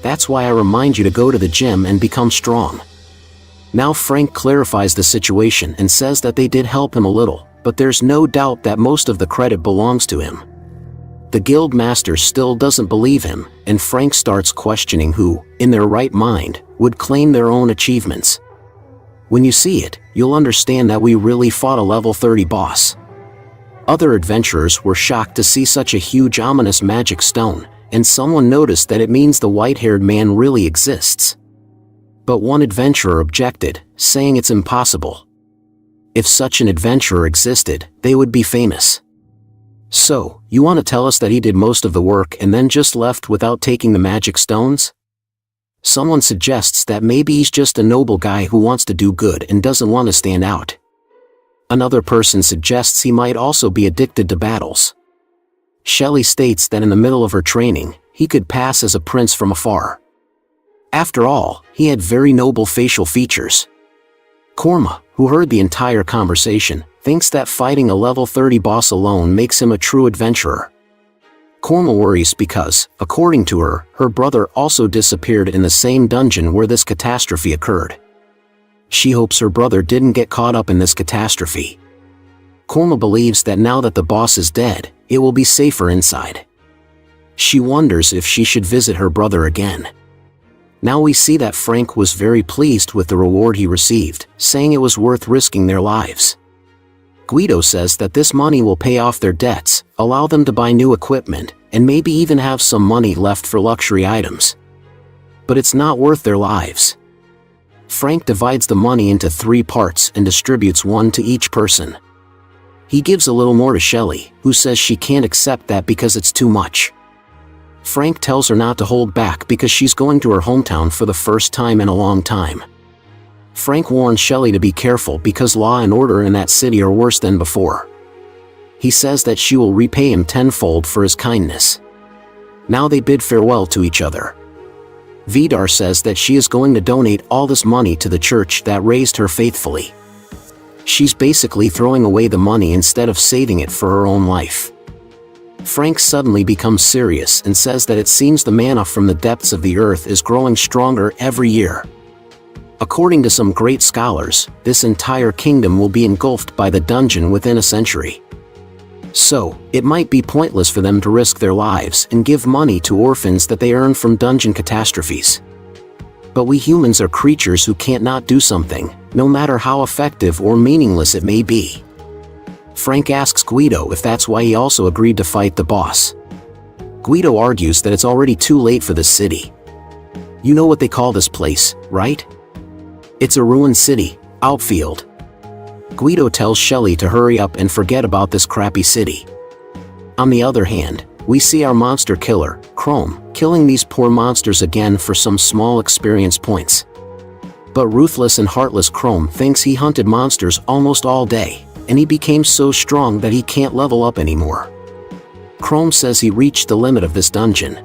That's why I remind you to go to the gym and become strong." Now Frank clarifies the situation and says that they did help him a little, but there's no doubt that most of the credit belongs to him. The guild master still doesn't believe him, and Frank starts questioning who, in their right mind, would claim their own achievements. When you see it, you'll understand that we really fought a level 30 boss. Other adventurers were shocked to see such a huge ominous magic stone, and someone noticed that it means the white-haired man really exists. But one adventurer objected, saying it's impossible. If such an adventurer existed, they would be famous. "So, you want to tell us that he did most of the work and then just left without taking the magic stones?" Someone suggests that maybe he's just a noble guy who wants to do good and doesn't want to stand out. Another person suggests he might also be addicted to battles. Shelley states that in the middle of her training, he could pass as a prince from afar. After all, he had very noble facial features. Korma, who heard the entire conversation, thinks that fighting a level 30 boss alone makes him a true adventurer. Korma worries because, according to her, her brother also disappeared in the same dungeon where this catastrophe occurred. She hopes her brother didn't get caught up in this catastrophe. Korma believes that now that the boss is dead, it will be safer inside. She wonders if she should visit her brother again. Now we see that Frank was very pleased with the reward he received, saying it was worth risking their lives. Guido says that this money will pay off their debts, allow them to buy new equipment, and maybe even have some money left for luxury items. But it's not worth their lives. Frank divides the money into 3 parts and distributes one to each person. He gives a little more to Shelley, who says she can't accept that because it's too much. Frank tells her not to hold back because she's going to her hometown for the first time in a long time. Frank warns Shelley to be careful because law and order in that city are worse than before. He says that she will repay him tenfold for his kindness. Now they bid farewell to each other. Vidar says that she is going to donate all this money to the church that raised her faithfully. She's basically throwing away the money instead of saving it for her own life. Frank suddenly becomes serious and says that it seems the mana from the depths of the earth is growing stronger every year. According to some great scholars, this entire kingdom will be engulfed by the dungeon within a century. So, it might be pointless for them to risk their lives and give money to orphans that they earn from dungeon catastrophes. But we humans are creatures who can't not do something, no matter how effective or meaningless it may be. Frank asks Guido if that's why he also agreed to fight the boss. Guido argues that it's already too late for this city. You know what they call this place, right? It's a ruined city, Outfield. Guido tells Shelley to hurry up and forget about this crappy city. On the other hand, we see our monster killer, Chrome, killing these poor monsters again for some small experience points. But ruthless and heartless Chrome thinks he hunted monsters almost all day, and he became so strong that he can't level up anymore. Chrome says he reached the limit of this dungeon.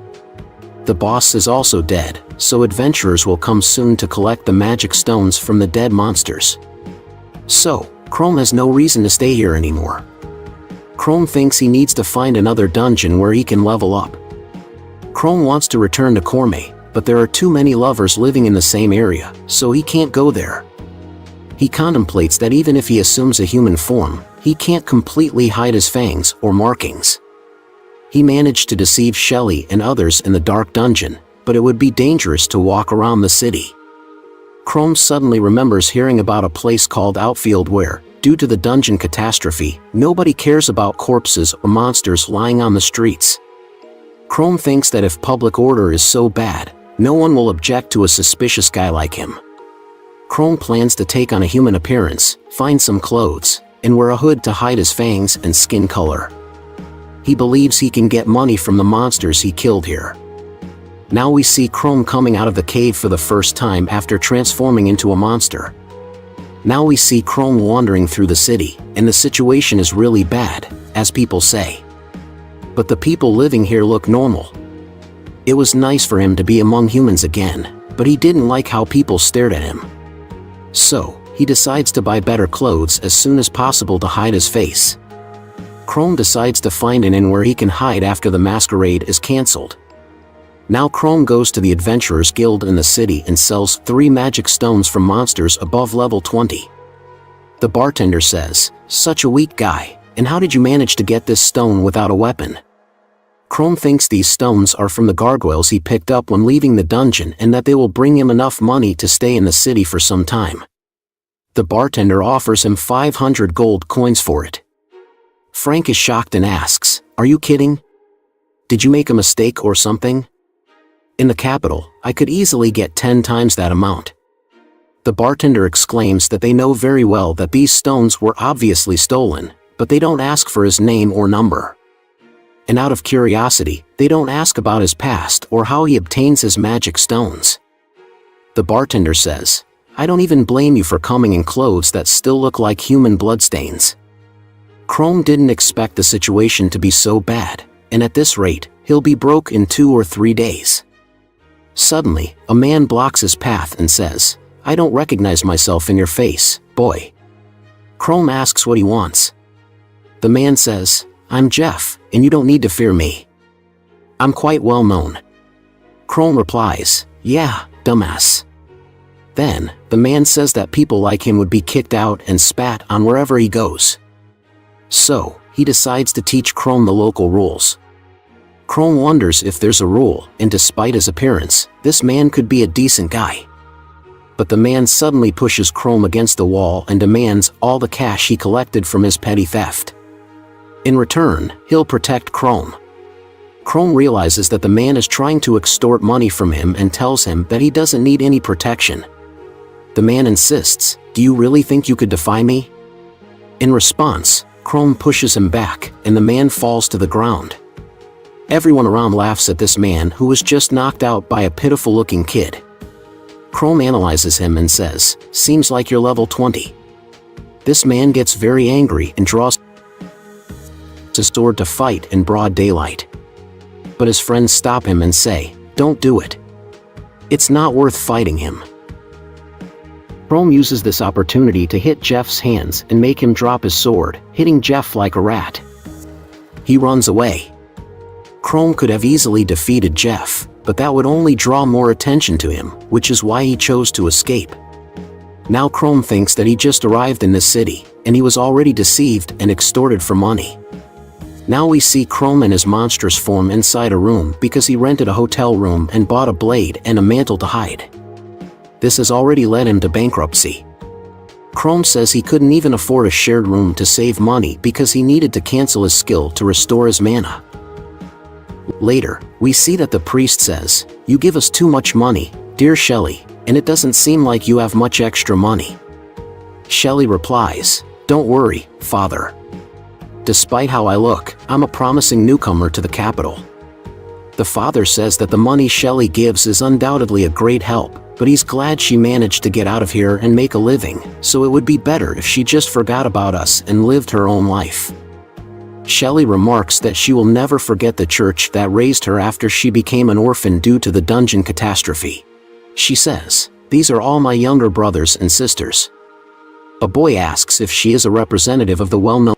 The boss is also dead, so adventurers will come soon to collect the magic stones from the dead monsters. So, Chrome has no reason to stay here anymore. Chrome thinks he needs to find another dungeon where he can level up. Chrome wants to return to Corme, but there are too many lovers living in the same area, so he can't go there. He contemplates that even if he assumes a human form, he can't completely hide his fangs or markings. He managed to deceive Shelley and others in the dark dungeon, but it would be dangerous to walk around the city. Chrome suddenly remembers hearing about a place called Outfield where, due to the dungeon catastrophe, nobody cares about corpses or monsters lying on the streets. Chrome thinks that if public order is so bad, no one will object to a suspicious guy like him. Chrome plans to take on a human appearance, find some clothes, and wear a hood to hide his fangs and skin color. He believes he can get money from the monsters he killed here. Now we see Chrome coming out of the cave for the first time after transforming into a monster. Now we see Chrome wandering through the city, and the situation is really bad, as people say. But the people living here look normal. It was nice for him to be among humans again, but he didn't like how people stared at him. So, he decides to buy better clothes as soon as possible to hide his face. Chrome decides to find an inn where he can hide after the masquerade is cancelled. Now Chrome goes to the Adventurers Guild in the city and sells 3 magic stones from monsters above level 20. The bartender says, "Such a weak guy, and how did you manage to get this stone without a weapon?" Chrome thinks these stones are from the gargoyles he picked up when leaving the dungeon and that they will bring him enough money to stay in the city for some time. The bartender offers him 500 gold coins for it. Frank is shocked and asks, "Are you kidding? Did you make a mistake or something? In the capital, I could easily get 10 times that amount." The bartender exclaims that they know very well that these stones were obviously stolen, but they don't ask for his name or number. And out of curiosity, they don't ask about his past or how he obtains his magic stones. The bartender says, "I don't even blame you for coming in clothes that still look like human bloodstains." Chrome didn't expect the situation to be so bad, and at this rate, he'll be broke in 2 or 3 days. Suddenly, a man blocks his path and says, "I don't recognize myself in your face, boy." Chrome asks what he wants. The man says, "I'm Jeff, and you don't need to fear me. I'm quite well known." Chrome replies, "Yeah, dumbass." Then, the man says that people like him would be kicked out and spat on wherever he goes. So, he decides to teach Chrome the local rules. Chrome wonders if there's a rule, and despite his appearance, this man could be a decent guy. But the man suddenly pushes Chrome against the wall and demands all the cash he collected from his petty theft. In return, he'll protect Chrome. Chrome realizes that the man is trying to extort money from him and tells him that he doesn't need any protection. The man insists, "Do you really think you could defy me?" In response, Chrome pushes him back, and the man falls to the ground. Everyone around laughs at this man who was just knocked out by a pitiful-looking kid. Chrome analyzes him and says, "Seems like you're level 20. This man gets very angry and draws his sword to fight in broad daylight. But his friends stop him and say, "Don't do it. It's not worth fighting him." Chrome uses this opportunity to hit Jeff's hands and make him drop his sword, hitting Jeff like a rat. He runs away. Chrome could have easily defeated Jeff, but that would only draw more attention to him, which is why he chose to escape. Now Chrome thinks that he just arrived in this city, and he was already deceived and extorted for money. Now we see Chrome in his monstrous form inside a room because he rented a hotel room and bought a blade and a mantle to hide. This has already led him to bankruptcy. Chrome says he couldn't even afford a shared room to save money because he needed to cancel his skill to restore his mana. Later, we see that the priest says, "You give us too much money, dear Shelley, and it doesn't seem like you have much extra money." Shelley replies, "Don't worry, Father. Despite how I look, I'm a promising newcomer to the capital." The father says that the money Shelley gives is undoubtedly a great help, but he's glad she managed to get out of here and make a living, so it would be better if she just forgot about us and lived her own life. Shelley remarks that she will never forget the church that raised her after she became an orphan due to the dungeon catastrophe. She says, "These are all my younger brothers and sisters." A boy asks if she is a representative of the well-known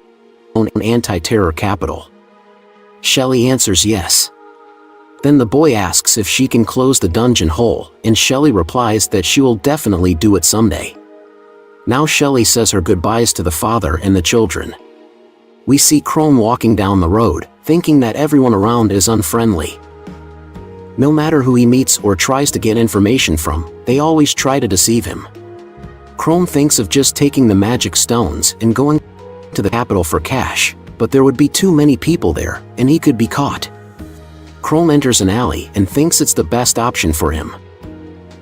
anti-terror capital. Shelley answers yes. Then the boy asks if she can close the dungeon hole, and Shelley replies that she will definitely do it someday. Now Shelley says her goodbyes to the father and the children. We see Crone walking down the road, thinking that everyone around is unfriendly. No matter who he meets or tries to get information from, they always try to deceive him. Crone thinks of just taking the magic stones and going to the capital for cash, but there would be too many people there, and he could be caught. Crone enters an alley and thinks it's the best option for him.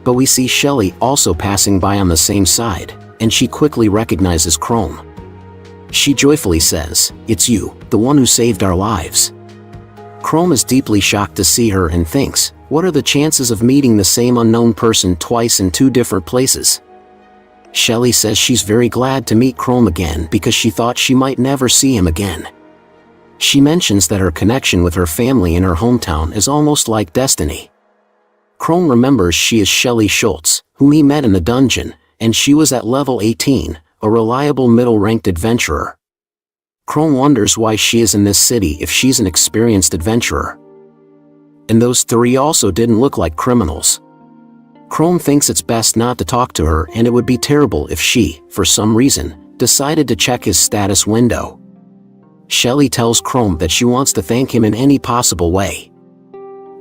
But we see Shelley also passing by on the same side, and she quickly recognizes Crone. She joyfully says, "It's you, the one who saved our lives." Crone is deeply shocked to see her and thinks, what are the chances of meeting the same unknown person twice in two different places? Shelley says she's very glad to meet Crone again because she thought she might never see him again. She mentions that her connection with her family in her hometown is almost like destiny. Crone remembers she is Shelley Schultz, whom he met in the dungeon, and she was at level 18, a reliable middle-ranked adventurer. Crone wonders why she is in this city if she's an experienced adventurer. And those three also didn't look like criminals. Crone thinks it's best not to talk to her, and it would be terrible if she, for some reason, decided to check his status window. Shelley tells Crone that she wants to thank him in any possible way.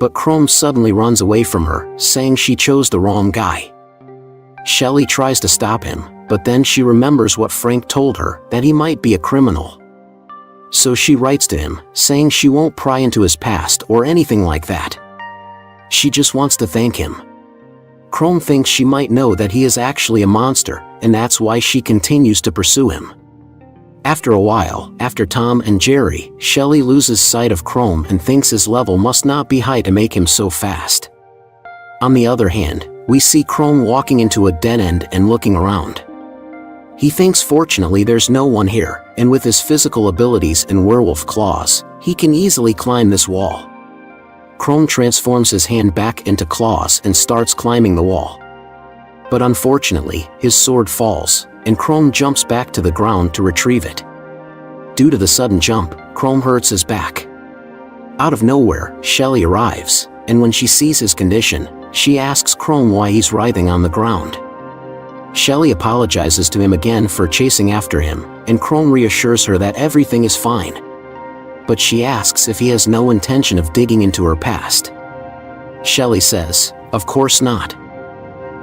But Crone suddenly runs away from her, saying she chose the wrong guy. Shelley tries to stop him, but then she remembers what Frank told her, that he might be a criminal. So she writes to him, saying she won't pry into his past or anything like that. She just wants to thank him. Crone thinks she might know that he is actually a monster, and that's why she continues to pursue him. After a while, after Tom and Jerry, Shelley loses sight of Crone and thinks his level must not be high to make him so fast. On the other hand, we see Crone walking into a dead end and looking around. He thinks fortunately there's no one here, and with his physical abilities and werewolf claws, he can easily climb this wall. Crone transforms his hand back into claws and starts climbing the wall. But unfortunately, his sword falls, and Crone jumps back to the ground to retrieve it. Due to the sudden jump, Crone hurts his back. Out of nowhere, Shelley arrives, and when she sees his condition, she asks Crone why he's writhing on the ground. Shelley apologizes to him again for chasing after him, and Crone reassures her that everything is fine. But she asks if he has no intention of digging into her past. Shelley says, "Of course not.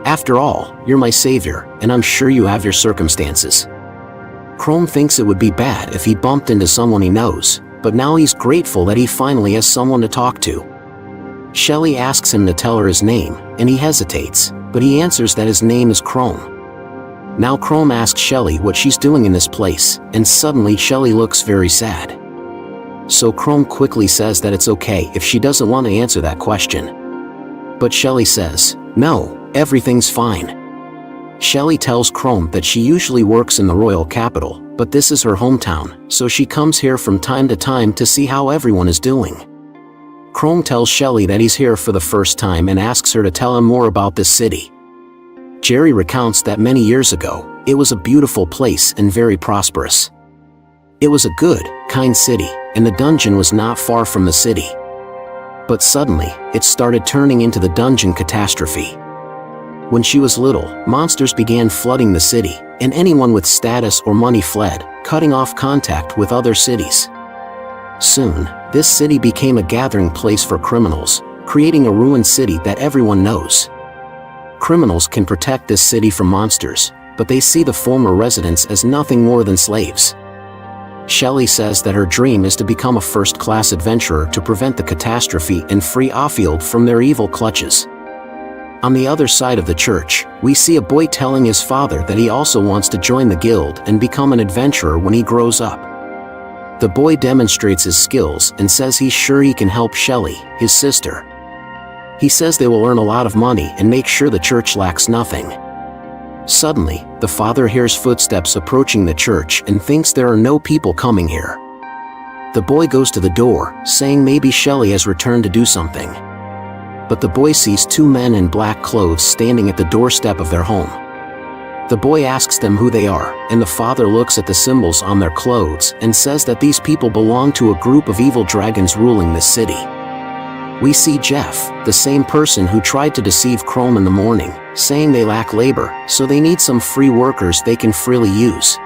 After all, you're my savior, and I'm sure you have your circumstances." Crone thinks it would be bad if he bumped into someone he knows, but now he's grateful that he finally has someone to talk to. Shelley asks him to tell her his name, and he hesitates, but he answers that his name is Crone. Now Crone asks Shelley what she's doing in this place, and suddenly Shelley looks very sad. So Crone quickly says that it's okay if she doesn't want to answer that question. But Shelley says, "No, everything's fine." Shelley tells Crone that she usually works in the royal capital, but this is her hometown, so she comes here from time to time to see how everyone is doing. Crone tells Shelley that he's here for the first time and asks her to tell him more about this city. Jerry recounts that many years ago, it was a beautiful place and very prosperous. It was a good, kind city, and the dungeon was not far from the city. But suddenly, it started turning into the dungeon catastrophe. When she was little, monsters began flooding the city, and anyone with status or money fled, cutting off contact with other cities. Soon, this city became a gathering place for criminals, creating a ruined city that everyone knows. Criminals can protect this city from monsters, but they see the former residents as nothing more than slaves. Shelly says that her dream is to become a first-class adventurer to prevent the catastrophe and free Ofield from their evil clutches. On the other side of the church, we see a boy telling his father that he also wants to join the guild and become an adventurer when he grows up. The boy demonstrates his skills and says he's sure he can help Shelly, his sister. He says they will earn a lot of money and make sure the church lacks nothing. Suddenly, the father hears footsteps approaching the church and thinks there are no people coming here. The boy goes to the door, saying maybe Shelly has returned to do something. But the boy sees two men in black clothes standing at the doorstep of their home. The boy asks them who they are, and the father looks at the symbols on their clothes and says that these people belong to a group of evil dragons ruling this city. We see Jeff, the same person who tried to deceive Chrome in the morning, saying they lack labor, so they need some free workers they can freely use.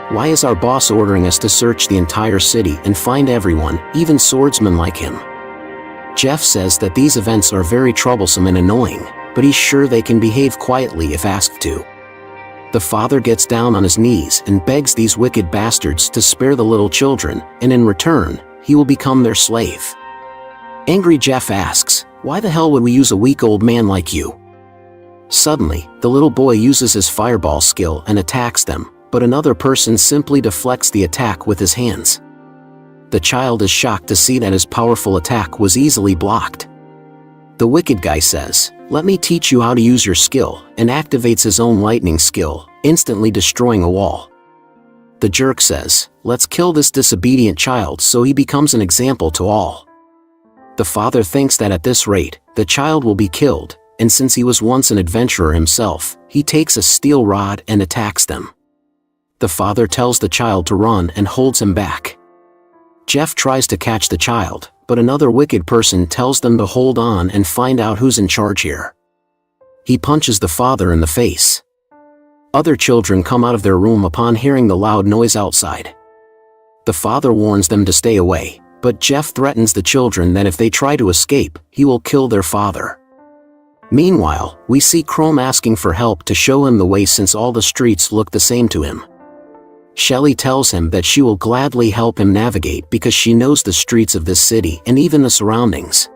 Why is our boss ordering us to search the entire city and find everyone, even swordsmen like him? Jeff says that these events are very troublesome and annoying, but he's sure they can behave quietly if asked to. The father gets down on his knees and begs these wicked bastards to spare the little children, and in return, he will become their slave. Angry Jeff asks, "Why the hell would we use a weak old man like you?" Suddenly, the little boy uses his fireball skill and attacks them, but another person simply deflects the attack with his hands. The child is shocked to see that his powerful attack was easily blocked. The wicked guy says, "Let me teach you how to use your skill," and activates his own lightning skill, instantly destroying a wall. The jerk says, "Let's kill this disobedient child so he becomes an example to all." The father thinks that at this rate, the child will be killed, and since he was once an adventurer himself, he takes a steel rod and attacks them. The father tells the child to run and holds him back. Jeff tries to catch the child, but another wicked person tells them to hold on and find out who's in charge here. He punches the father in the face. Other children come out of their room upon hearing the loud noise outside. The father warns them to stay away, but Jeff threatens the children that if they try to escape, he will kill their father. Meanwhile, we see Chrome asking for help to show him the way since all the streets look the same to him. Shelly tells him that she will gladly help him navigate because she knows the streets of this city and even the surroundings.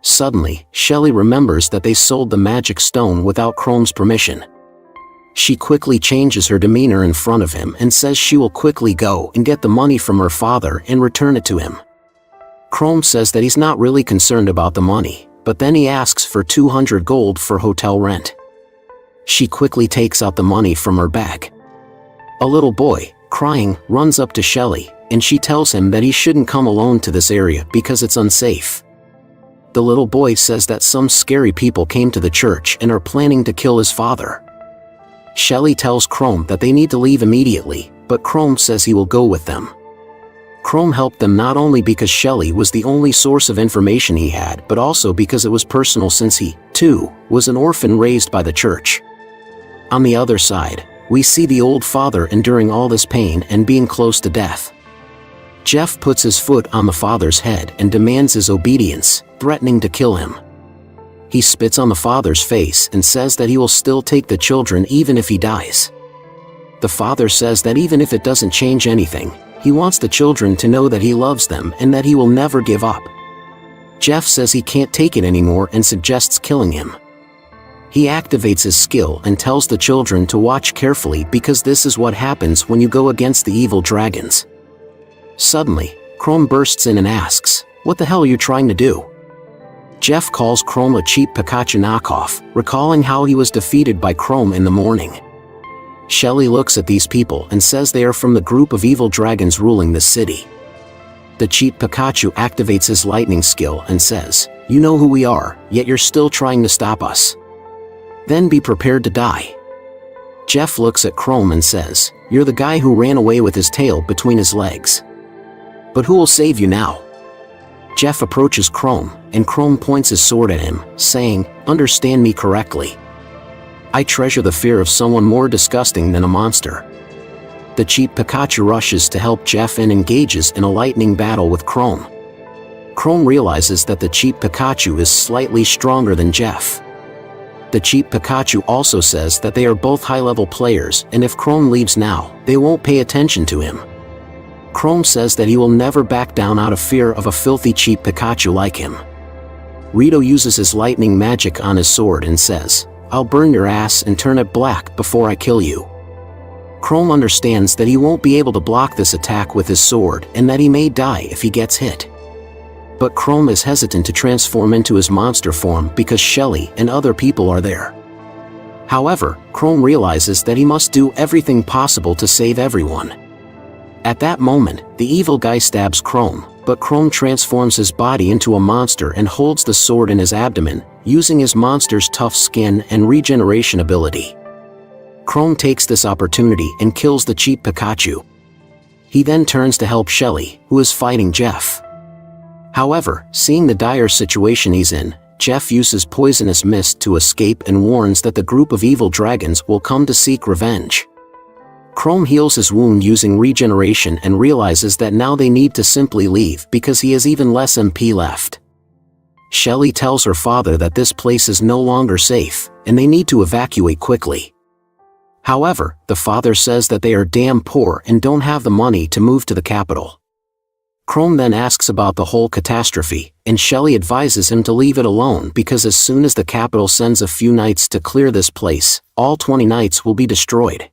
Suddenly, Shelly remembers that they sold the magic stone without Chrome's permission. She quickly changes her demeanor in front of him and says she will quickly go and get the money from her father and return it to him. Chrome says that he's not really concerned about the money, but then he asks for 200 gold for hotel rent. She quickly takes out the money from her bag. A little boy, crying, runs up to Shelly, and she tells him that he shouldn't come alone to this area because it's unsafe. The little boy says that some scary people came to the church and are planning to kill his father. Shelly tells Chrome that they need to leave immediately, but Chrome says he will go with them. Chrome helped them not only because Shelly was the only source of information he had, but also because it was personal since he, too, was an orphan raised by the church. On the other side, we see the old father enduring all this pain and being close to death. Jeff puts his foot on the father's head and demands his obedience, threatening to kill him. He spits on the father's face and says that he will still take the children even if he dies. The father says that even if it doesn't change anything, he wants the children to know that he loves them and that he will never give up. Jeff says he can't take it anymore and suggests killing him. He activates his skill and tells the children to watch carefully because this is what happens when you go against the evil dragons. Suddenly, Chrome bursts in and asks, "What the hell are you trying to do?" Jeff calls Chrome a cheap Pikachu knockoff, recalling how he was defeated by Chrome in the morning. Shelly looks at these people and says they are from the group of evil dragons ruling the city. The cheap Pikachu activates his lightning skill and says, "You know who we are, yet you're still trying to stop us. Then be prepared to die." Jeff looks at Chrome and says, "You're the guy who ran away with his tail between his legs. But who will save you now?" Jeff approaches Chrome, and Chrome points his sword at him, saying, "Understand me correctly. I treasure the fear of someone more disgusting than a monster." The cheap Pikachu rushes to help Jeff and engages in a lightning battle with Chrome. Chrome realizes that the cheap Pikachu is slightly stronger than Jeff. The cheap Pikachu also says that they are both high-level players and if Chrome leaves now, they won't pay attention to him. Chrome says that he will never back down out of fear of a filthy cheap Pikachu like him. Rito uses his lightning magic on his sword and says, "I'll burn your ass and turn it black before I kill you." Chrome understands that he won't be able to block this attack with his sword and that he may die if he gets hit. But Chrome is hesitant to transform into his monster form because Shelly and other people are there. However, Chrome realizes that he must do everything possible to save everyone. At that moment, the evil guy stabs Chrome, but Chrome transforms his body into a monster and holds the sword in his abdomen, using his monster's tough skin and regeneration ability. Chrome takes this opportunity and kills the cheap Pikachu. He then turns to help Shelly, who is fighting Jeff. However, seeing the dire situation he's in, Jeff uses poisonous mist to escape and warns that the group of evil dragons will come to seek revenge. Chrome heals his wound using regeneration and realizes that now they need to simply leave because he has even less MP left. Shelly tells her father that this place is no longer safe, and they need to evacuate quickly. However, the father says that they are damn poor and don't have the money to move to the capital. Chrome then asks about the whole catastrophe, and Shelly advises him to leave it alone because as soon as the capital sends a few knights to clear this place, all 20 knights will be destroyed.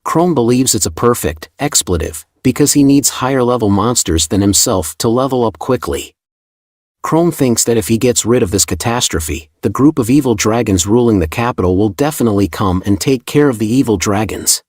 Chrome believes it's a perfect expletive because he needs higher level monsters than himself to level up quickly. Chrome thinks that if he gets rid of this catastrophe, the group of evil dragons ruling the capital will definitely come and take care of the evil dragons.